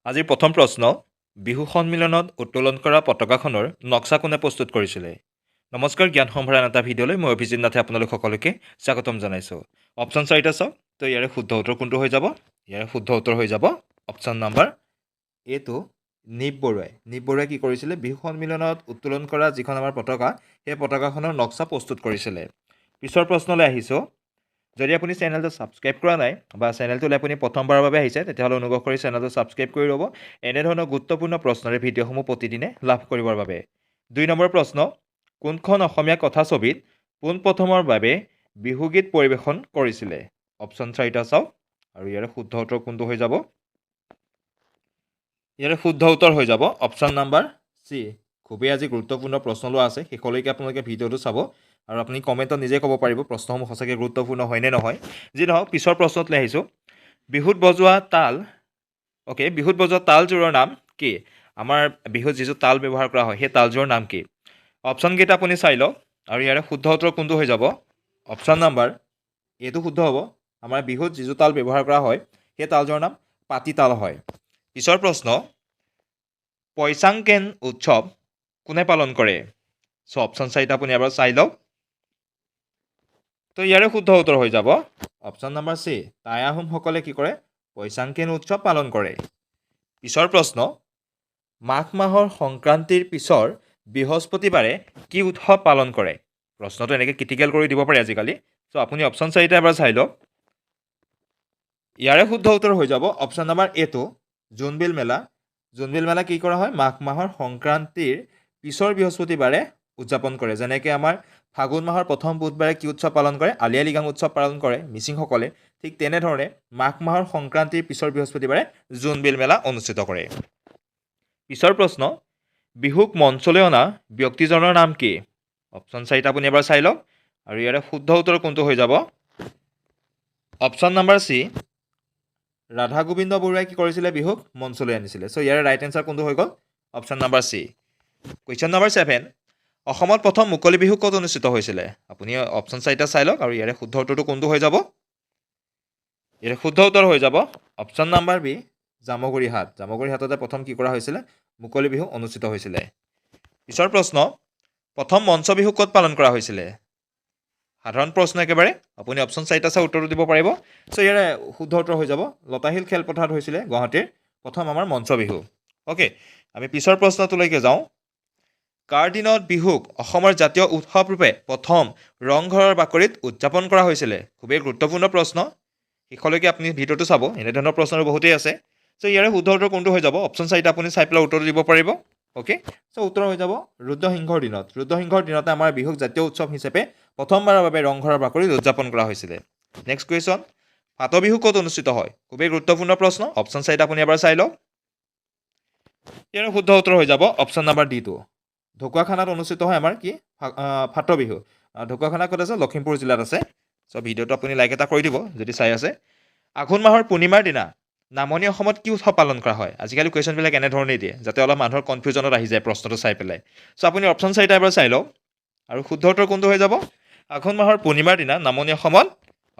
আজিৰ প্ৰথম প্ৰশ্ন, বিহু সন্মিলনত উত্তোলন কৰা পতাকাখনৰ নক্সা কোনে প্ৰস্তুত কৰিছিলে? নমস্কাৰ, জ্ঞান সম্ভাৰ এটা ভিডিঅ'লৈ মই অভিজিত নাথে আপোনালোক সকলোকে স্বাগতম জনাইছোঁ। অপশ্যন চাৰিটা চাওক। তো ইয়াৰে শুদ্ধ উত্তৰ কোনটো হৈ যাব? ইয়াৰে শুদ্ধ উত্তৰ হৈ যাব অপশ্যন নাম্বাৰ এটো নিপ বৰুৱাই। নিপ বৰুৱাই কি কৰিছিলে? বিহু সন্মিলনত উত্তোলন কৰা যিখন আমাৰ পতাকা, সেই পতাকাখনৰ নক্সা প্ৰস্তুত কৰিছিলে। পিছৰ প্ৰশ্নলৈ আহিছোঁ। যদি আপুনি চেনেলটো ছাবস্ক্ৰাইব কৰা নাই বা চেনেলটোলৈ আপুনি প্ৰথমবাৰৰ বাবে আহিছে, তেতিয়াহ'লে অনুগ্ৰহ কৰি চেনেলটো ছাবস্ক্ৰাইব কৰি ল'ব এনেধৰণৰ গুৰুত্বপূৰ্ণ প্ৰশ্নৰে ভিডিঅ'সমূহ প্ৰতিদিনে লাভ কৰিবৰ বাবে। 2 নম্বৰ প্ৰশ্ন, কোনখন অসমীয়া কথাছবিত পোনপ্ৰথমৰ বাবে বিহুগীত পৰিৱেশন কৰিছিলে? অপশ্যন চাৰিটা চাওক আৰু ইয়াৰে শুদ্ধ উত্তৰ কোনটো হৈ যাব? ইয়াৰে শুদ্ধ উত্তৰ হৈ যাব অপশ্যন নাম্বাৰ চি। খুবেই আজি গুৰুত্বপূৰ্ণ প্ৰশ্ন লোৱা আছে, শেষলৈকে আপোনালোকে ভিডিঅ'টো চাব আৰু আপুনি কমেণ্টত নিজে ক'ব পাৰিব প্ৰশ্নসমূহ সঁচাকৈ গুৰুত্বপূৰ্ণ হয়নে নহয়। যি নহওক, পিছৰ প্ৰশ্নটোলৈ আহিছোঁ। বিহুত বজোৱা তালযোৰৰ নাম কি? আমাৰ বিহুত যিযোৰ তাল ব্যৱহাৰ কৰা হয়, সেই তালযোৰৰ নাম কি? অপশ্যনকেইটা আপুনি চাই লওক আৰু ইয়াৰে শুদ্ধ উত্তৰ কোনটো হৈ যাব? অপশ্যন নাম্বাৰ এইটো শুদ্ধ হ'ব। আমাৰ বিহুত যিযোৰ তাল ব্যৱহাৰ কৰা হয়, সেই তালযোৰৰ নাম পাতিতাল হয়। পিছৰ প্ৰশ্ন, পইচাংকেন উৎসৱ কোনে পালন কৰে? চ' অপশ্যন চাৰিটা আপুনি এবাৰ চাই লওক। তো ইয়াৰে শুদ্ধ উত্তৰ হৈ যাব অপশ্যন নাম্বাৰ চি। টাই আহোমসকলে কি কৰে? পইচাংকেন উৎসৱ পালন কৰে। পিছৰ প্ৰশ্ন, মাঘ মাহৰ সংক্ৰান্তিৰ পিছৰ বৃহস্পতিবাৰে কি উৎসৱ পালন কৰে? প্ৰশ্নটো এনেকৈ ক্ৰিটিকেল কৰি দিব পাৰে আজিকালি। চ' আপুনি অপশ্যন চাৰিটা এবাৰ চাই লওক। ইয়াৰে শুদ্ধ উত্তৰ হৈ যাব অপশ্যন নাম্বাৰ এটো জোনবিল মেলা। জোনবিল মেলা কি কৰা হয়? মাঘ মাহৰ সংক্ৰান্তিৰ পিছৰ বৃহস্পতিবাৰে উদযাপন কৰে। যেনেকৈ আমাৰ ফাগুন মাহৰ প্ৰথম বুধবাৰে কি উৎসৱ পালন কৰে? আলি আই লৃগাং উৎসৱ পালন কৰে মিচিংসকলে। ঠিক তেনেধৰণে মাঘ মাহৰ সংক্ৰান্তিৰ পিছৰ বৃহস্পতিবাৰে জোনবিল মেলা অনুষ্ঠিত কৰে। পিছৰ প্ৰশ্ন, বিহুক মঞ্চলৈ অনা ব্যক্তিজনৰ নাম কি? অপশ্যন চাৰিটা আপুনি এবাৰ চাই লওক আৰু ইয়াৰে শুদ্ধ উত্তৰ কোনটো হৈ যাব? Option number C. Radha Gobinda বৰুৱাই কি কৰিছিলে? বিহুক মঞ্চলৈ আনিছিলে। চ' ইয়াৰে ৰাইট এনচাৰ কোনটো হৈ গ'ল? Option number C. Question number 7, অসমত প্ৰথম মুকলি বিহু ক'ত অনুষ্ঠিত হৈছিলে? আপুনি অপশ্যন চাৰিটা চাই লওক আৰু ইয়াৰে শুদ্ধ উত্তৰটো কোনটো হৈ যাব? ইয়াৰে শুদ্ধ উত্তৰ হৈ যাব অপশ্যন নাম্বাৰ বি, জামুগুৰি হাট। জামুগুৰি হাটতে প্ৰথম কি কৰা হৈছিলে? মুকলি বিহু অনুষ্ঠিত হৈছিলে। পিছৰ প্ৰশ্ন, প্ৰথম মঞ্চ বিহু ক'ত পালন কৰা হৈছিলে? সাধাৰণ প্ৰশ্ন একেবাৰে, আপুনি অপশ্যন চাৰিটা চাই উত্তৰটো দিব পাৰিব। চ' ইয়াৰে শুদ্ধ উত্তৰ হৈ যাব লতাশিল খেলপথাৰত হৈছিলে গুৱাহাটীৰ প্ৰথম আমাৰ মঞ্চ বিহু। অ'কে, আমি পিছৰ প্ৰশ্নটোলৈকে যাওঁ। কাৰ দিনত বিহুক অসমৰ জাতীয় উৎসৱ ৰূপে প্ৰথম ৰংঘৰৰ বাকৰিত উদযাপন কৰা হৈছিলে? খুবেই গুৰুত্বপূৰ্ণ প্ৰশ্ন, শেষলৈকে আপুনি ভিডিঅ'টো চাব, এনেধৰণৰ প্ৰশ্ন বহুতেই আছে। চ' ইয়াৰে শুদ্ধ উত্তৰ কোনটো হৈ যাব? অপশ্যন চাৰিটা আপুনি চাই পেলাই উত্তৰটো দিব পাৰিব। অ'কে, চ' উত্তৰ হৈ যাব ৰুদ্ৰসিংহৰ দিনত। ৰুদ্ৰসিংহৰ দিনতে আমাৰ বিহুক জাতীয় উৎসৱ হিচাপে প্ৰথমবাৰৰ বাবে ৰংঘৰৰ বাকৰিত উদযাপন কৰা হৈছিলে। নেক্সট কুৱেশ্যন, ফাট বিহু ক'ত অনুষ্ঠিত হয়? খুবেই গুৰুত্বপূৰ্ণ প্ৰশ্ন, অপশ্যন চাৰিটা আপুনি এবাৰ চাই লওক। ইয়াৰ শুদ্ধ উত্তৰ হৈ যাব অপশ্যন নাম্বাৰ ডিটো। ঢকুৱাখানাত অনুষ্ঠিত হয় আমাৰ কি? ফাট বিহু। ঢকুৱাখানা ক'ত আছে? লখিমপুৰ জিলাত আছে। চ' ভিডিঅ'টো আপুনি লাইক এটা কৰি দিব যদি চাই আছে। আঘোণ মাহৰ পূৰ্ণিমাৰ দিনা নামনি অসমত কি উৎসৱ পালন কৰা হয়? আজিকালি কুৱেশ্যনবিলাক এনেধৰণেই দিয়ে যাতে অলপ মানুহৰ কনফিউজনত আহি যায় প্ৰশ্নটো চাই পেলাই। চ' আপুনি অপশ্যন চাৰিটা এবাৰ চাই লওক আৰু শুদ্ধ উত্তৰ কোনটো হৈ যাব? আঘোণ মাহৰ পূৰ্ণিমাৰ দিনা নামনি অসমত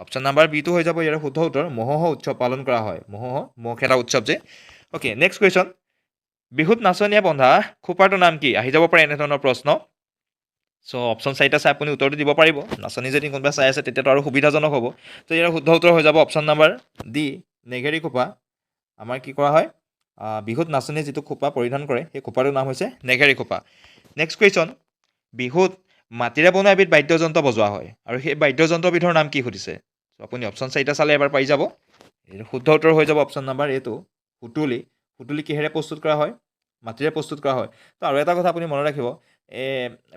অপশ্যন নাম্বাৰ বিটো হৈ যাব ইয়াৰ শুদ্ধ উত্তৰ। মহোহ উৎসৱ পালন কৰা হয়। মহ খেদা উৎসৱ যে। অ'কে, নেক্সট কুৱেশ্যন, বিহুত নাচনীয়ে বন্ধা খোপাটোৰ নাম কি? আহি যাব পাৰে এনেধৰণৰ প্ৰশ্ন। চ' অপশ্যন চাৰিটা চাই আপুনি উত্তৰটো দিব পাৰিব। নাচনী যদি কোনোবা চাই আছে তেতিয়াতো আৰু সুবিধাজনক হ'ব। ত' ইয়াৰ শুদ্ধ উত্তৰ হৈ যাব অপশ্যন নাম্বাৰ ডি, নেঘেৰী খোপা। আমাৰ কি কৰা হয়? বিহুত নাচনীয়ে যিটো খোপা পৰিধান কৰে সেই খোপাটোৰ নাম হৈছে নেঘেৰী খোপা। নেক্সট কুৱেশ্যন, বিহুত মাটিৰে বনোৱা এবিধ বাদ্যযন্ত্ৰ বজোৱা হয় আৰু সেই বাদ্যযন্ত্ৰবিধৰ নাম কি সুধিছে? চ' আপুনি অপশ্যন চাৰিটা চালে এবাৰ পাই যাব। শুদ্ধ উত্তৰ হৈ যাব অপশ্যন নাম্বাৰ এইটো সুতুলি। সুতুলি কিহেৰে প্ৰস্তুত কৰা হয়? মাটিৰে প্ৰস্তুত কৰা হয়। তো আৰু এটা কথা আপুনি মনত ৰাখিব,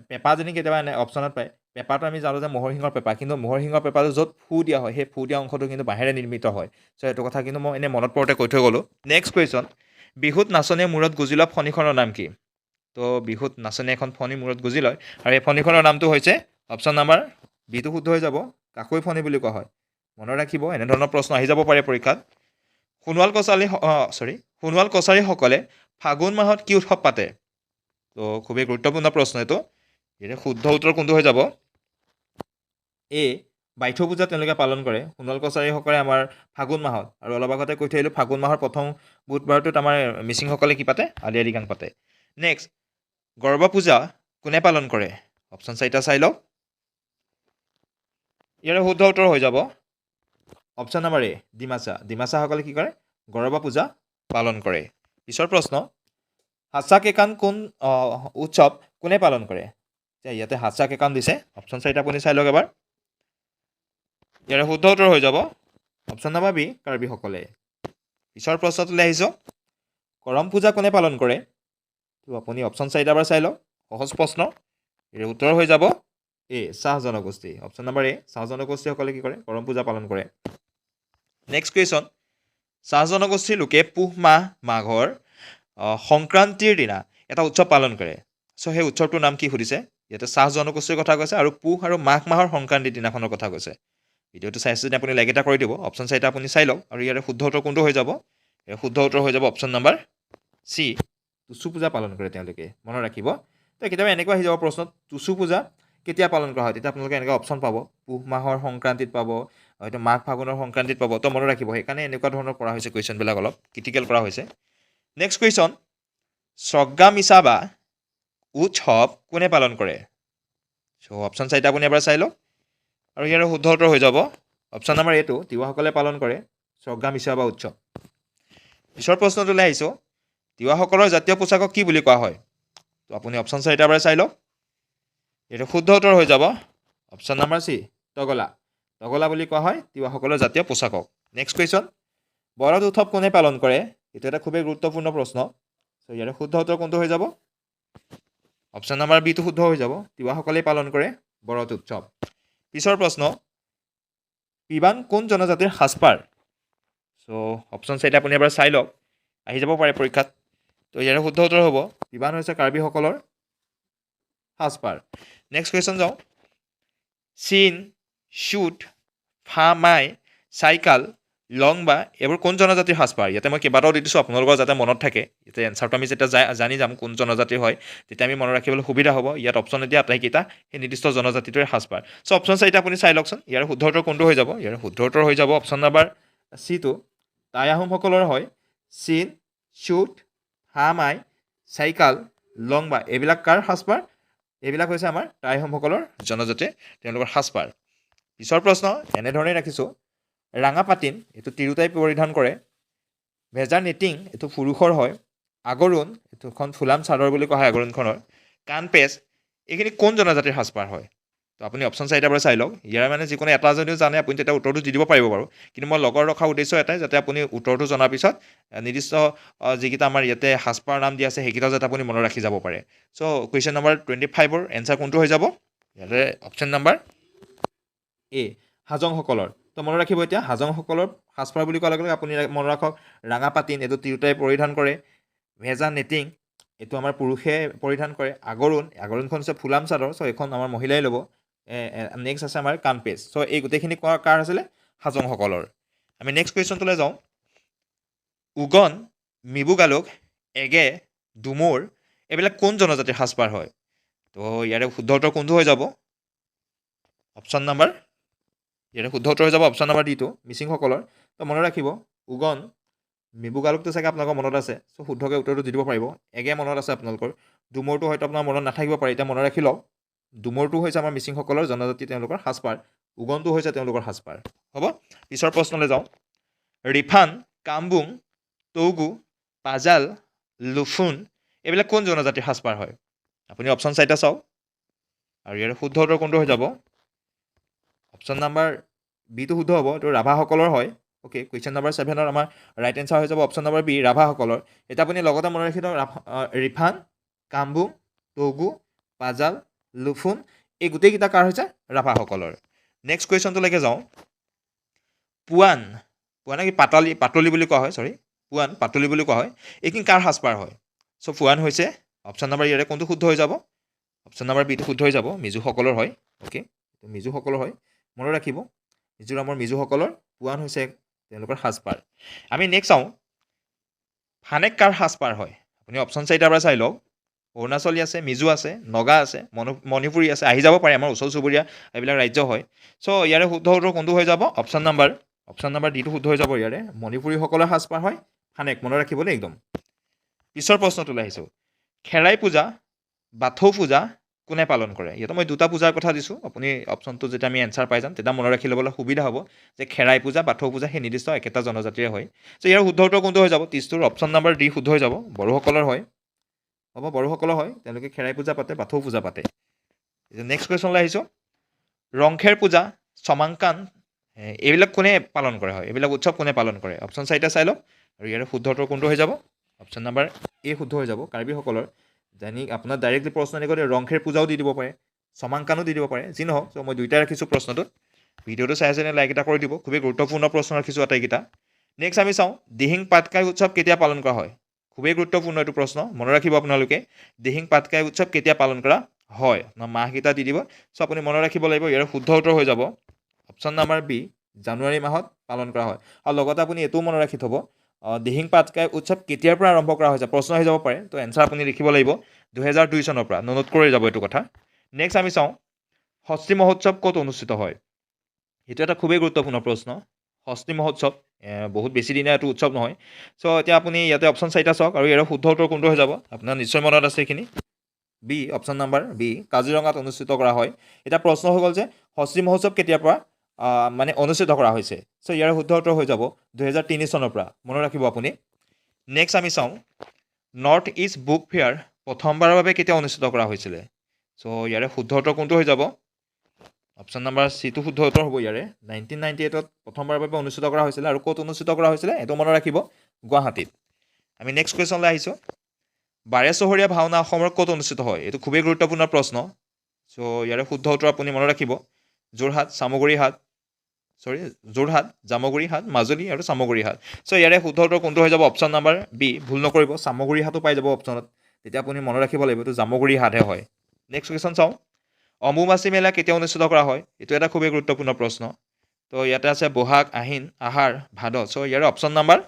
পেঁপা যদি কেতিয়াবা এনে অপশ্যনত পায়, পেঁপাটো আমি জানো যে ম'হৰ শিঙৰ পেঁপা, কিন্তু ম'হৰ শিঙৰ পেঁপাটো য'ত ফু দিয়া হয় সেই ফু দিয়া অংশটো কিন্তু বাঁহেৰে নিৰ্মিত হয়। চ' এইটো কথা কিন্তু মই এনেই মনত পৰোঁতে কৈ থৈ গ'লোঁ। নেক্সট কুৱেশ্যন, বিহুত নাচনীয়ে মূৰত গুজি লোৱা ফণিখনৰ নাম কি? তো বিহুত নাচনীয়ে এখন ফণি মূৰত গুজি লয় আৰু এই ফণিখনৰ নামটো হৈছে অপশ্যন নাম্বাৰ বিটো শুদ্ধ হৈ যাব, কাকৈ ফণি বুলি কোৱা হয়। মনত ৰাখিব, এনেধৰণৰ প্ৰশ্ন আহি যাব পাৰে পৰীক্ষাত। সোণোৱাল কছাৰীসকলে ফাগুন মাহত কি উৎসৱ পাতে? তো খুবেই গুৰুত্বপূৰ্ণ প্ৰশ্ন এইটো। ইয়াৰে শুদ্ধ উত্তৰ কোনটো হৈ যাব? এ, বাইথৌ পূজা তেওঁলোকে পালন কৰে সোণোৱাল কছাৰীসকলে আমাৰ ফাগুন মাহত আৰু অলপ আগতে কৈ থৈ আহিলোঁ ফাগুন মাহৰ প্ৰথম বুধবাৰটোত আমাৰ মিচিংসকলে কি পাতে আলি আই লৃগাং পাতে নেক্সট গৰ্ব পূজা কোনে পালন কৰে অপশ্যন চাৰিটা চাই লওক ইয়াৰে শুদ্ধ উত্তৰ হৈ যাব অপশ্যন নম্বৰ এ ডিমাচাসকলে কি কৰে গৰবা পূজা পালন কৰে পিছৰ প্ৰশ্ন হাচা কেকান কোন উৎসৱ কোনে পালন কৰে ইয়াতে হাচা কেকান দিছে অপশ্যন চাৰিটা আপুনি চাই লওক এবাৰ ইয়াৰে শুদ্ধ উত্তৰ হৈ যাব অপশ্যন নম্বৰ বি কাৰ্বিসকলে পিছৰ প্ৰশ্নটোলৈ আহিছোঁ কৰম পূজা কোনে পালন কৰে তো আপুনি অপশ্যন চাৰিটা এবাৰ চাই লওক সহজ প্ৰশ্ন ইয়াৰ উত্তৰ হৈ যাব এ চাহ জনগোষ্ঠী অপশ্যন নম্বৰ এ চাহ জনগোষ্ঠীসকলে কি কৰে কৰম পূজা পালন কৰে নেক্সট কুৱেশ্যন চাহ জনগোষ্ঠীৰ লোকে পুহ মাঘৰ সংক্ৰান্তিৰ দিনা এটা উৎসৱ পালন কৰে চ' সেই উৎসৱটোৰ নাম কি সুধিছে ইয়াতে চাহ জনগোষ্ঠীৰ কথা কৈছে আৰু পুহ আৰু মাঘ মাহৰ সংক্ৰান্তিৰ দিনাখনৰ কথা কৈছে ভিডিঅ'টো চাইছে যদি আপুনি লাইক এটা কৰি দিব অপশ্যন চাৰিটা আপুনি চাই লওক আৰু ইয়াৰে শুদ্ধ উত্তৰ কোনটো হৈ যাব ইয়াৰ শুদ্ধ উত্তৰ হৈ যাব অপশ্যন নম্বৰ চি টুচু পূজা পালন কৰে তেওঁলোকে মনত ৰাখিব তো কেতিয়াবা এনেকুৱা আহি যাব প্ৰশ্নত টুচু পূজা কেতিয়া পালন কৰা হয় তেতিয়া আপোনালোকে এনেকুৱা অপশ্যন পাব পুহ মাহৰ সংক্ৰান্তিত পাব হয়তো মাঘ ফাগুনৰ সংক্ৰান্তিত পাব তো মনত ৰাখিব সেইকাৰণে এনেকুৱা ধৰণৰ কৰা হৈছে কুৱেশ্যনবিলাক অলপ ক্ৰিটিকেল কৰা হৈছে নেক্সট কুৱেশ্যন স্ৰগ্গা মিছাবা উৎসৱ কোনে পালন কৰে চ' অপশ্যন চাৰিটা আপুনি এবাৰ চাই লওক আৰু ইয়াৰ শুদ্ধ উত্তৰ হৈ যাব অপশ্যন নম্বৰ এটো তিৱাসকলে পালন কৰে স্ৰগ্গা মিছাবা উৎসৱ পিছৰ প্ৰশ্নটোলৈ আহিছোঁ তিৱাসকলৰ জাতীয় পোচাকক কি বুলি কোৱা হয় তো আপুনি অপশ্যন চাৰিটা এবাৰ চাই লওক এইটো শুদ্ধ উত্তৰ হৈ যাব অপশ্যন নম্বৰ চি তগলা বুলি কোৱা হয় তিৱাসকলৰ জাতীয় পোচাকক নেক্সট কুৱেশ্যন বৰদ উৎসৱ কোনে পালন কৰে এইটো এটা খুবেই গুৰুত্বপূৰ্ণ প্ৰশ্ন চ' ইয়াৰে শুদ্ধ উত্তৰ কোনটো হৈ যাব অপশ্যন নম্বৰ বিটো শুদ্ধ হৈ যাব তিৱাসকলেই পালন কৰে বৰদ উৎসৱ পিছৰ প্ৰশ্ন পিবান কোন জনজাতিৰ সাজপাৰ চ' অপশ্যন চাৰিটা আপুনি এবাৰ চাই লওক আহি যাব পাৰে পৰীক্ষাত তো ইয়াৰে শুদ্ধ উত্তৰ হ'ব পিবান হৈছে কাৰ্বিসকলৰ সাজপাৰ নেক্সট কুৱেশ্যন যাওঁ চীন শ্বুট ফামাই চাইকাল লং বা এইবোৰ কোন জনজাতিৰ সাজপাৰ ইয়াতে মই কেইবাটাও দি দিছোঁ আপোনালোকৰ যাতে মনত থাকে ইয়াতে এনচাৰটো আমি যেতিয়া জানি যাম কোন জনজাতিৰ হয় তেতিয়া আমি মনত ৰাখিবলৈ সুবিধা হ'ব ইয়াত অপশ্যন এতিয়া আটাইকেইটা সেই নিৰ্দিষ্ট জনজাতিটোৰে সাজপাৰ চ' অপশ্যন চাৰিটা আপুনি চাই লওকচোন ইয়াৰ শুদ্ধ উত্তৰ কোনটো হৈ যাব ইয়াৰ শুদ্ধ উত্তৰ হৈ যাব অপশ্যন নম্বৰ চিটো টাই আহোমসকলৰ হয় চীন শ্বুট ফামাই চাইকাল লং বা এইবিলাক কাৰ সাজপাৰ এইবিলাক হৈছে আমাৰ টাই আহোমসকলৰ জনজাতি তেওঁলোকৰ সাজপাৰ পিছৰ প্ৰশ্ন এনেধৰণেই ৰাখিছোঁ ৰাঙা পাতিন এইটো তিৰোতাই পৰিধান কৰে ভেজা নিটিং এইটো পুৰুষৰ হয় আগৰুণ এইটোখন ফুলাম চাদৰ বুলি কোৱা হয় আগৰুণখনৰ কাণপেচ এইখিনি কোন জনজাতিৰ সাজপাৰ হয় তো আপুনি অপশ্যন চাৰিটাৰ পৰা চাই লওক ইয়াৰ মানে যিকোনো এটা যদিও জানে আপুনি তেতিয়া উত্তৰটো দি দিব পাৰিব বাৰু কিন্তু মই লগৰ ৰখাৰ উদ্দেশ্য এটাই যাতে আপুনি উত্তৰটো জনাৰ পিছত নিৰ্দিষ্ট যিকেইটা আমাৰ ইয়াতে সাজপাৰ নাম দিয়া আছে সেইকেইটাও যাতে আপুনি মনত ৰাখি যাব পাৰে চ' কুৱেশ্যন নম্বৰ 25ৰ এনচাৰ কোনটো হৈ যাব ইয়াতে অপশ্যন নম্বৰ এ হাজংসকলৰ তো মনত ৰাখিব এতিয়া হাজংসকলৰ সাজপাৰ বুলি কোৱাৰ লগে লগে আপুনি মনত ৰাখক ৰাঙা পাতিন এইটো তিৰোতাই পৰিধান কৰে ভেজা নেটিং এইটো আমাৰ পুৰুষে পৰিধান কৰে আগৰুণখন হৈছে ফুলাম চাদৰ চ' এইখন আমাৰ মহিলাই ল'ব নেক্সট আছে আমাৰ কাণপেচ চ' এই গোটেইখিনি কাৰ আছিলে হাজংসকলৰ আমি নেক্সট কুৱেশ্যনটোলৈ যাওঁ উগন মিবু গালোক এগে ডুমুৰ এইবিলাক কোন জনজাতিৰ সাজপাৰ হয় তো ইয়াৰে শুদ্ধ উত্তৰ কোনটো হৈ যাব অপশ্যন নম্বৰ ইয়াৰে শুদ্ধ উত্তৰ হৈ যাব অপশ্যন নম্বৰ ডিটো মিচিংসকলৰ তো মনত ৰাখিব উগন মিবু গালোকটো চাগে আপোনালোকৰ মনত আছে চ' শুদ্ধকৈ উত্তৰটো দি দিব পাৰিব এগে মনত আছে আপোনালোকৰ ডুমৰটো হয়তো আপোনাৰ মনত নাথাকিব পাৰে এতিয়া মনত ৰাখি লওক ডুমৰটো হৈছে আমাৰ মিচিংসকলৰ জনজাতি তেওঁলোকৰ সাজপাৰ উগনটো হৈছে তেওঁলোকৰ সাজপাৰ হ'ব পিছৰ প্ৰশ্নলৈ যাওঁ ৰিফান কামবুং টৌগু পাজাল লুফুন এইবিলাক কোন জনজাতিৰ সাজপাৰ হয় আপুনি অপশ্যন চাৰিটা চাওক আৰু ইয়াৰ শুদ্ধ উত্তৰ কোনটো হৈ যাব অপশ্যন নম্বৰ বিটো শুদ্ধ হ'ব এইটো ৰাভাসকলৰ হয় অ'কে কুৱেশ্যন নম্বৰ 7ৰ আমাৰ ৰাইট এনচাৰ হৈ যাব অপশ্যন নম্বৰ বি ৰাভাসকলৰ এতিয়া আপুনি লগতে মনত ৰাখি দিয়ক ৰিফান কামবুং টৌগু পাজাল লুফুন এই গোটেইকেইটা কাৰ হৈছে ৰাভাসকলৰ নেক্সট কুৱেশ্যনটোলৈকে যাওঁ পুৱান কি পাতলি বুলি কোৱা হয় পাতলি বুলি কোৱা হয় এইখিনি কাৰ সাজপাৰ হয় চ' পুৱান হৈছে অপশ্যন নম্বৰ ইয়াৰে কোনটো শুদ্ধ হৈ যাব অপশ্যন নম্বৰ বিটো শুদ্ধ হৈ যাব মিজোসকলৰ হয় অ'কে মিজোসকলৰ হয় মনত ৰাখিব মিজোৰামৰ মিজোসকলৰ পুৱান হৈছে তেওঁলোকৰ সাজপাৰ আমি নেক্সট চাওঁ ফানেক কাৰ সাজপাৰ হয় আপুনি অপশ্যন চাৰিটাৰ পৰা চাই লওক অৰুণাচলী আছে, মিজো আছে, নগা আছে, মণিপুৰী আছে, আহি যাব পাৰে আমাৰ ওচৰ চুবুৰীয়া এইবিলাক ৰাজ্য হয়। চ' ইয়াৰে শুদ্ধ উত্তৰ কোনটো হৈ যাব? অপশ্যন নাম্বাৰ ডিটো শুদ্ধ হৈ যাব ইয়াৰে। মণিপুৰীসকলৰ সাজপাৰ হয় ফানেক, মনত ৰাখিব দেই একদম। পিছৰ প্ৰশ্নটোলৈ আহিছোঁ। খেৰাই পূজা, বাথৌ পূজা কোনে পালন কৰে? ইয়াতে মই দুটা পূজাৰ কথা দিছোঁ। আপুনি অপশ্যনটো যেতিয়া আমি এনচাৰ পাই যাম তেতিয়া মনত ৰাখি ল'বলৈ সুবিধা হ'ব যে খেৰাই পূজা, বাথৌ পূজা সেই নিৰ্দিষ্ট একেটা জনজাতিৰে হয়। চ' ইয়াৰ শুদ্ধ উত্তৰ কোনটো হৈ যাব? ত্ৰিছটোৰ অপশ্যন নাম্বাৰ ডি শুদ্ধ হৈ যাব। বড়োসকলৰ হয়, বড়োসকলৰ হয়, তেওঁলোকে খেৰাই পূজা পাতে, বাথৌ পূজা পাতে। নেক্সট কুৱেশ্যনলৈ আহিছোঁ। ৰংখেৰ পূজা, চমাংকান এইবিলাক কোনে পালন কৰা হয়? এইবিলাক উৎসৱ কোনে পালন কৰে? অপশ্যন চাৰিটা চাই লওক আৰু ইয়াৰে শুদ্ধ উত্তৰ কোনটো হৈ যাব? অপশ্যন নাম্বাৰ এ শুদ্ধ হৈ যাব, কাৰ্বিসকলৰ। জানি আপোনাৰ ডাইৰেক্টলি প্ৰশ্ন এনেকৈ ৰংখেৰ পূজাও দি দিব পাৰে, চমাংকানো দি দিব পাৰে, যি নহওক। চ' মই দুইটাই ৰাখিছোঁ প্ৰশ্নটোত। ভিডিঅ'টো চাই আছে লাইক এটা কৰি দিব, খুবেই গুৰুত্বপূৰ্ণ প্ৰশ্ন ৰাখিছোঁ আটাইকেইটা। নেক্সট আমি চাওঁ, দিহিং পাটকাই উৎসৱ কেতিয়া পালন কৰা হয়? খুবেই গুৰুত্বপূৰ্ণ এইটো প্ৰশ্ন, মনত ৰাখিব আপোনালোকে। দিহিং পাটকাই উৎসৱ কেতিয়া পালন কৰা হয়? মাহকেইটা দি দিব। চ' আপুনি মনত ৰাখিব লাগিব। ইয়াৰ শুদ্ধ উত্তৰ হৈ যাব অপশ্যন নাম্বাৰ বি, জানুৱাৰী মাহত পালন কৰা হয়। আৰু লগতে আপুনি এইটোও মনত ৰাখি থ'ব, দিহিং পাটকাই উৎসৱ কেতিয়াৰ পৰা আৰম্ভ কৰা হৈছে? প্ৰশ্ন আহি যাব পাৰে, তো এনচাৰ আপুনি লিখিব লাগিব 2002 চনৰ পৰা। নোট কৰি যাব এইটো কথা। নেক্সট আমি চাওঁ, ষষ্ঠী মহোৎসৱ ক'ত অনুষ্ঠিত হয়? এইটো এটা খুবেই গুৰুত্বপূৰ্ণ প্ৰশ্ন। ষষ্ঠী মহোৎসৱ বহুত বেছি দিনীয়া এইটো উৎসৱ নহয়। চ' এতিয়া আপুনি ইয়াতে অপশ্যন চাৰিটা চাওক আৰু ইয়াৰ শুদ্ধ উত্তৰ কোনটো হৈ যাব? আপোনাৰ নিশ্চয় মনত আছে এইখিনি। বি, অপশ্যন নাম্বাৰ বি, কাজিৰঙাত অনুষ্ঠিত কৰা হয়। এতিয়া প্ৰশ্ন হৈ গ'ল যে ষষ্ঠী মহোৎসৱ কেতিয়াৰ পৰা মানে অনুষ্ঠিত কৰা হৈছে? চ' ইয়াৰ শুদ্ধ উত্তৰ হৈ যাব 2003 চনৰ পৰা। মনত ৰাখিব আপুনি। নেক্সট আমি চাওঁ, নৰ্থ ইষ্ট বুক ফেয়াৰ প্ৰথমবাৰৰ বাবে কেতিয়া অনুষ্ঠিত কৰা হৈছিলে? চ' ইয়াৰে শুদ্ধ উত্তৰ কোনটো হৈ যাব? অপশ্যন নাম্বাৰ চিটো শুদ্ধ উত্তৰ হ'ব ইয়াৰে। 1998 প্ৰথমবাৰৰ বাবে অনুষ্ঠিত কৰা হৈছিলে। আৰু ক'ত অনুষ্ঠিত কৰা হৈছিলে এইটো মনত ৰাখিব, গুৱাহাটীত। আমি নেক্সট কুৱেশ্যনলৈ আহিছোঁ। বাৰে চহৰীয়া ভাওনা অসমৰ ক'ত অনুষ্ঠিত হয়? এইটো খুবেই গুৰুত্বপূৰ্ণ প্ৰশ্ন। চ' ইয়াৰে শুদ্ধ উত্তৰ আপুনি মনত ৰাখিব, যোৰহাট, জামুগুৰিহাট, মাজুলী আৰু চামগুৰিহাট। চ' ইয়াৰে শুদ্ধ উত্তৰ কোনটো হৈ যাব? অপশ্যন নাম্বাৰ বি, ভুল নকৰিব, চামগুৰিহাটো পাই যাব অপশ্যনত। তেতিয়া আপুনি মনত ৰাখিব লাগিব এইটো জামুগুৰিহাটহে হয়। নেক্সট কুৱেশ্যন চাওঁ, অম্বুবাচী মেলা কেতিয়া অনুষ্ঠিত কৰা হয়? এইটো এটা খুবেই গুৰুত্বপূৰ্ণ প্ৰশ্ন। তো ইয়াতে আছে বহাগ, আহিন, আহাৰ, ভাদ। চ' ইয়াৰে অপশ্যন নাম্বাৰ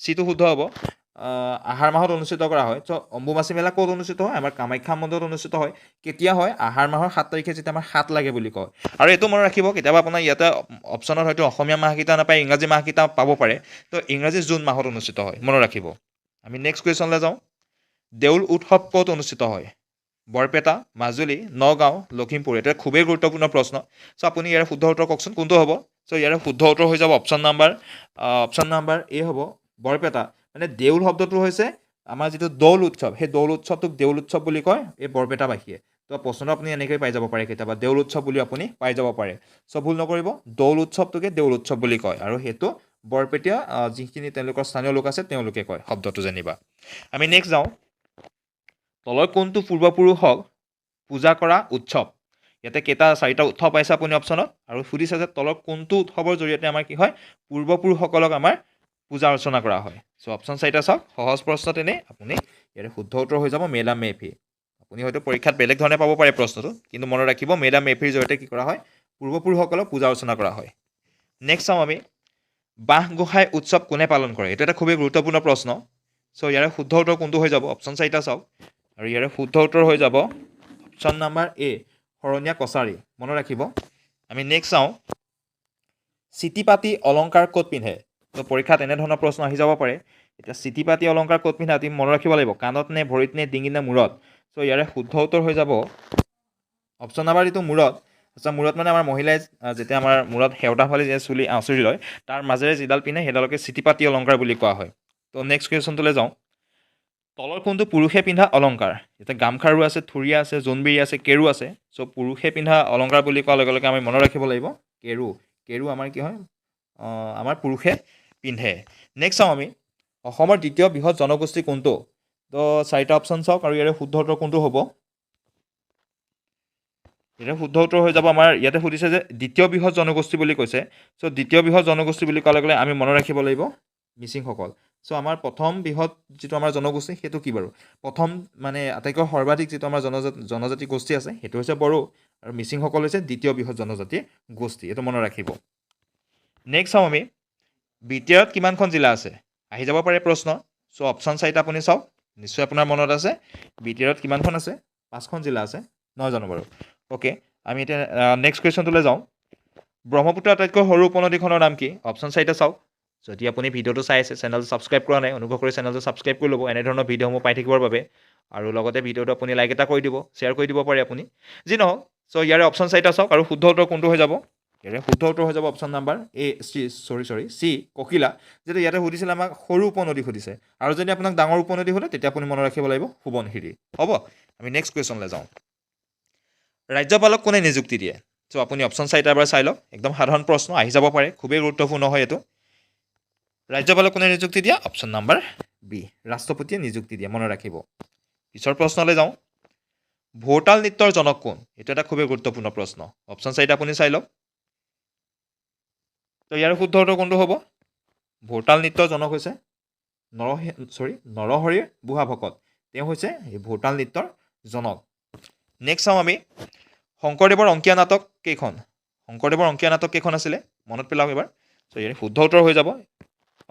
চিটো শুদ্ধ হ'ব, আহাৰ মাহত অনুষ্ঠিত কৰা হয়। চ' অম্বুবাচী মেলা ক'ত অনুষ্ঠিত হয়? আমাৰ কামাখ্যা মন্দিৰত অনুষ্ঠিত হয়। কেতিয়া হয়? আহাৰ মাহৰ 7 তাৰিখে, যেতিয়া আমাৰ 7 লাগে বুলি কয়। আৰু এইটো মনত ৰাখিব, কেতিয়াবা আপোনাৰ ইয়াতে অপশ্যনত হয়তো অসমীয়া মাহকেইটা নাপায়, ইংৰাজী মাহকেইটা পাব পাৰে। তো ইংৰাজী জুন মাহত অনুষ্ঠিত হয়, মনত ৰাখিব। আমি নেক্সট কুৱেশ্যনলৈ যাওঁ। দেউল উৎসৱ ক'ত অনুষ্ঠিত হয়? বৰপেটা, মাজুলী, নগাঁও, লখিমপুৰ। এটা খুবেই গুৰুত্বপূৰ্ণ প্ৰশ্ন। চ' আপুনি ইয়াৰ শুদ্ধ উত্তৰ কওকচোন কোনটো হ'ব? চ' ইয়াৰ শুদ্ধ উত্তৰ হৈ যাব অপশ্যন নাম্বাৰ এ হ'ব, বৰপেটা। মানে দেউল শব্দটো হৈছে আমাৰ যিটো দৌল উৎসৱ, সেই দৌল উৎসৱটোক দেউল উৎসৱ বুলি কয় এই বৰপেটাবাসীয়ে। তো প্ৰশ্নটো আপুনি এনেকৈ পাই যাব পাৰে কেতিয়াবা, দেউল উৎসৱ বুলি আপুনি পাই যাব পাৰে। চ' ভুল নকৰিব, দৌল উৎসৱটোকে দেউল উৎসৱ বুলি কয়, আৰু সেইটো বৰপেটীয়া যিখিনি তেওঁলোকৰ স্থানীয় লোক আছে তেওঁলোকে কয় শব্দটো যেনিবা। আমি নেক্সট যাওঁ, তলৰ কোনটো পূৰ্বপুৰুষক পূজা কৰা উৎসৱ? ইয়াতে চাৰিটা উৎসৱ পাইছে আপুনি অপশ্যনত, আৰু সুধিছে যে তলৰ কোনটো উৎসৱৰ জৰিয়তে আমাৰ কি হয়? পূৰ্বপুৰুষসকলক আমাৰ পূজা অৰ্চনা কৰা হয়। চ' অপশ্যন চাৰিটা চাওক, সহজ প্ৰশ্ন তেনে। আপুনি ইয়াৰে শুদ্ধ উত্তৰ হৈ যাব মেডাম মে ফি। আপুনি হয়তো পৰীক্ষাত বেলেগ ধৰণে পাব পাৰে প্ৰশ্নটো, কিন্তু মনত ৰাখিব মেডাম মে ফিৰ জৰিয়তে কি কৰা হয়? পূৰ্বপুৰুষসকলক পূজা অৰ্চনা কৰা হয়। নেক্সট চাওঁ আমি, বাঁহ গোঁসাই উৎসৱ কোনে পালন কৰে? এইটো এটা খুবেই গুৰুত্বপূৰ্ণ প্ৰশ্ন। চ' ইয়াৰে শুদ্ধ উত্তৰ কোনটো হৈ যাব? অপশ্যন চাৰিটা চাওক আৰু ইয়াৰে শুদ্ধ উত্তৰ হৈ যাব অপশ্যন নাম্বাৰ এ, শৰণীয়া কছাৰী, মনত ৰাখিব। আমি নেক্সট চাওঁ, চিটি পাতি অলংকাৰ ক'ত পিন্ধে? তো পৰীক্ষাত এনেধৰণৰ প্ৰশ্ন আহি যাব পাৰে। এতিয়া চিটি পাতি অলংকাৰ ক'ত পিন্ধে আপুনি মনত ৰাখিব লাগিব, কাণত নে, ভৰিত নে, ডিঙিত নে, মূৰত? চ' ইয়াৰে শুদ্ধ উত্তৰ হৈ যাব অপশ্যন নাম্বাৰ এইটো মূৰত। আচ্ছা, মূৰত মানে আমাৰ মহিলাই যেতিয়া আমাৰ মূৰত সেওঁতা ফালি যে চুলি আঁচুৰি লয়, তাৰ মাজেৰে যিডাল পিন্ধে সেইডালকে চিটি পাতি অলংকাৰ বুলি কোৱা হয়। তো নেক্সট কুৱেশ্যনটোলৈ যাওঁ, তলৰ কোনটো পুৰুষে পিন্ধা অলংকাৰ? এতিয়া গামখাৰু আছে, থুৰীয়া আছে, জোনবিৰি আছে, কেৰু আছে। চ' পুৰুষে পিন্ধা অলংকাৰ বুলি কোৱাৰ লগে লগে আমি মনত ৰাখিব লাগিব কেৰু আমাৰ কি হয়? আমাৰ পুৰুষে পিন্ধে। নেক্সট চাওঁ আমি, অসমৰ দ্বিতীয় বৃহৎ জনগোষ্ঠী কোনটো? তো চাৰিটা অপশ্যন চাওক আৰু ইয়াৰে শুদ্ধ উত্তৰ কোনটো হ'ব? ইয়াৰে শুদ্ধ উত্তৰ হৈ যাব আমাৰ, ইয়াতে সুধিছে যে দ্বিতীয় বৃহৎ জনগোষ্ঠী বুলি কৈছে। চ' দ্বিতীয় বৃহৎ জনগোষ্ঠী বুলি কোৱাৰ লগে লগে আমি মনত ৰাখিব লাগিব মিচিংসকল। চ' আমাৰ প্ৰথম বৃহৎ যিটো আমাৰ জনগোষ্ঠী সেইটো কি বাৰু? প্ৰথম মানে আটাইতকৈ সৰ্বাধিক যিটো আমাৰ জনজাতি গোষ্ঠী আছে সেইটো হৈছে বড়ো, আৰু মিচিংসকল হৈছে দ্বিতীয় বৃহৎ জনজাতি গোষ্ঠী। এইটো মনত ৰাখিব। নেক্সট চাওঁ আমি, বি টি আৰত কিমানখন জিলা আছে? আহি যাব পাৰে প্ৰশ্ন। চ' অপশ্যন চাৰিটা আপুনি চাওক, নিশ্চয় আপোনাৰ মনত আছে BTRত কিমানখন আছে 5খন জিলা আছে নহয় জানো বাৰু অ'কে আমি এতিয়া নেক্সট কুৱেশ্যনটোলৈ যাওঁ ব্ৰহ্মপুত্ৰ আটাইতকৈ সৰু উপনদীখনৰ নাম কি অপশ্যন চাৰিটা চাওক যদি আপুনি ভিডিঅ'টো চাই আছে চেনেলটো ছাবস্ক্ৰাইব কৰা নাই অনুগ্ৰহ কৰি চেনেলটো ছাবস্ক্ৰাইব কৰি ল'ব এনেধৰণৰ ভিডিঅ'সমূহ পাই থাকিবৰ বাবে আৰু লগতে ভিডিঅ'টো আপুনি লাইক এটা কৰি দিব শ্বেয়াৰ কৰি দিব পাৰে আপুনি যি নহওক চ' ইয়াৰে অপশ্যন চাৰিটা চাওক আৰু শুদ্ধ উত্তৰ কোনটো হৈ যাব ইয়াৰে শুদ্ধ উত্তৰ হৈ যাব অপশ্যন নাম্বাৰ চি ককিলা যিটো ইয়াতে সুধিছিলে আমাক সৰু উপনদী সুধিছে আৰু যদি আপোনাক ডাঙৰ উপনদী সোধে তেতিয়া আপুনি মনত ৰাখিব লাগিব সোৱণশিৰি হ'ব আমি নেক্সট কুৱেশ্যনলৈ যাওঁ ৰাজ্যপালক কোনে নিযুক্তি দিয়ে চ' আপুনি অপশ্যন চাৰিটা এবাৰ চাই লওক একদম সাধাৰণ প্ৰশ্ন আহি যাব পাৰে খুবেই গুৰুত্বপূৰ্ণ হয় এইটো ৰাজ্যপালক কোনে নিযুক্তি দিয়ে অপশ্যন নাম্বাৰ বি ৰাষ্ট্ৰপতিয়ে নিযুক্তি দিয়ে মনত ৰাখিব পিছৰ প্ৰশ্নলৈ যাওঁ ভোৰতাল নৃত্যৰ জনক কোন এইটো এটা খুবেই গুৰুত্বপূৰ্ণ প্ৰশ্ন অপশ্যন চাৰিটা আপুনি চাই লওক তো ইয়াৰ শুদ্ধ উত্তৰ কোনটো হ'ব ভোৰতাল নৃত্যৰ জনক হৈছে নৰহৰিৰ বুঢ়া ভকত তেওঁ হৈছে এই ভোৰতাল নৃত্যৰ জনক নেক্সট চাওঁ আমি শংকৰদেৱৰ অংকীয়া নাটক কেইখন আছিলে মনত পেলাওক এবাৰ চ' ইয়াৰ শুদ্ধ উত্তৰ হৈ যাব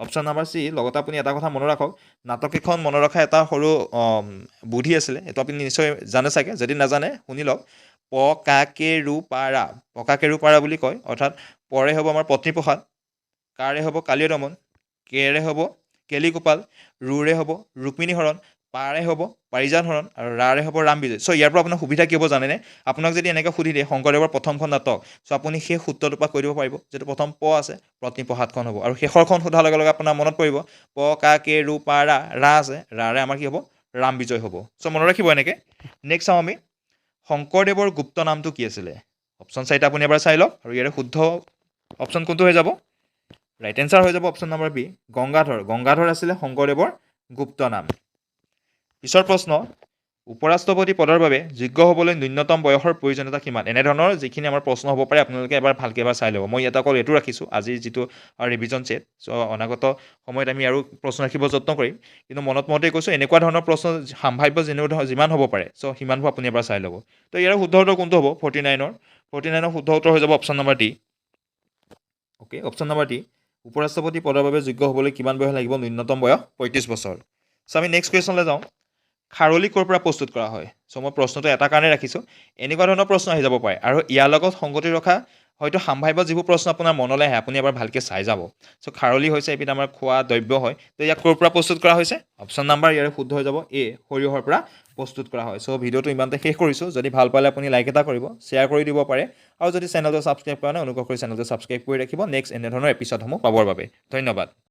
অপশ্যন নাম্বাৰ চি লগতে আপুনি এটা কথা মনত ৰাখক নাটককেইখন মনত ৰখা এটা সৰু বুদ্ধি আছিলে এইটো আপুনি নিশ্চয় জানে চাগে যদি নাজানে শুনি লওক পকাকেৰু বুলি কয় অৰ্থাৎ পৰে হ'ব আমাৰ পত্নীপ্ৰসাদ কাৰে হ'ব কালীয় দমন কেৰে হ'ব কেলিগোপাল ৰুৰে হ'ব ৰুক্মিণী হৰণ পাৰে হ'ব পাৰিজাত হৰণ আৰু ৰাৰে হ'ব ৰাম বিজয় চ' ইয়াৰ পৰা আপোনাৰ সুবিধা কি হ'ব জানেনে আপোনাক যদি এনেকৈ সুধি দিয়ে শংকৰদেৱৰ প্ৰথমখন নাটক চ' আপুনি সেই সূত্ৰটোৰ পৰা কৈ দিব পাৰিব যিটো প্ৰথম প আছে পত্নীপ্ৰসাদখন হ'ব আৰু শেষৰখন সোধাৰ লগে লগে আপোনাৰ মনত পৰিব ৰা আছে ৰাৰে আমাৰ কি হ'ব ৰাম বিজয় হ'ব চ' মনত ৰাখিব এনেকৈ নেক্সট চাওঁ আমি শংকৰদেৱৰ গুপ্ত নামটো কি আছিলে অপশ্যন চাৰিটা আপুনি এবাৰ চাই লওক আৰু ইয়াৰে শুদ্ধ অপশ্যন কোনটো হৈ যাব ৰাইট এনচাৰ হৈ যাব অপশ্যন নাম্বাৰ বি গংগাধৰ আছিলে শংকৰদেৱৰ গুপ্ত নাম পিছৰ প্ৰশ্ন উপৰাষ্ট্ৰপতি পদৰ বাবে যোগ্য হ'বলৈ ন্যূনতম বয়সৰ প্ৰয়োজনীয়তা কিমান এনেধৰণৰ যিখিনি আমাৰ প্ৰশ্ন হ'ব পাৰে আপোনালোকে এবাৰ ভালকৈ এবাৰ চাই ল'ব মই ইয়াত অকল এইটো ৰাখিছোঁ আজিৰ যিটো ৰিভিজন ছেট চ' অনাগত সময়ত আমি আৰু প্ৰশ্ন ৰাখিব যত্ন কৰিম কিন্তু মনতেই কৈছোঁ এনেকুৱা ধৰণৰ প্ৰশ্ন সাম্ভাৱ্য যিমান হ'ব পাৰে চ' সিমানবোৰ আপুনি এবাৰ চাই ল'ব তো ইয়াৰ শুদ্ধ উত্তৰ কোনটো হ'ব 49ৰ শুদ্ধ উত্তৰ হৈ যাব option number D okay option number D উপৰাষ্ট্ৰপতি পদৰ বাবে যোগ্য হ'বলৈ কিমান বয়স লাগিব ন্যূনতম বয়স 35 বছৰ চ' আমি নেক্সট কুৱেশ্যনলৈ যাওঁ খাৰলি ক'ৰ পৰা প্ৰস্তুত কৰা হয় চ' মই প্ৰশ্নটো এটা কাৰণে ৰাখিছোঁ এনেকুৱা ধৰণৰ প্ৰশ্ন আহি যাব পাৰে আৰু ইয়াৰ লগত সংগতি ৰখা হয়তো সাম্ভাৱ্য যিবোৰ প্ৰশ্ন আপোনাৰ মনলৈ আহে আপুনি এবাৰ ভালকৈ চাই যাব চ' খাৰলি হৈছে এবিধ আমাৰ খোৱা দ্ৰব্য হয় তো ইয়াক ক'ৰ পৰা প্ৰস্তুত কৰা হৈছে অপশ্যন নাম্বাৰ ইয়াৰে শুদ্ধ হৈ যাব এ সৰিয়হৰ পৰা প্ৰস্তুত কৰা হয় চ' ভিডিঅ'টো ইমানতে শেষ কৰিছোঁ যদি ভাল পালে আপুনি লাইক এটা কৰিব শ্বেয়াৰ কৰি দিব পাৰে আৰু যদি চেনেলটো ছাবস্ক্ৰাইব কৰা নাই অনুগ্ৰহ কৰি চেনেলটো ছাবস্ক্ৰাইব কৰি ৰাখিব নেক্সট এনেধৰণৰ এপিছ'ডসমূহ পাবৰ বাবে ধন্যবাদ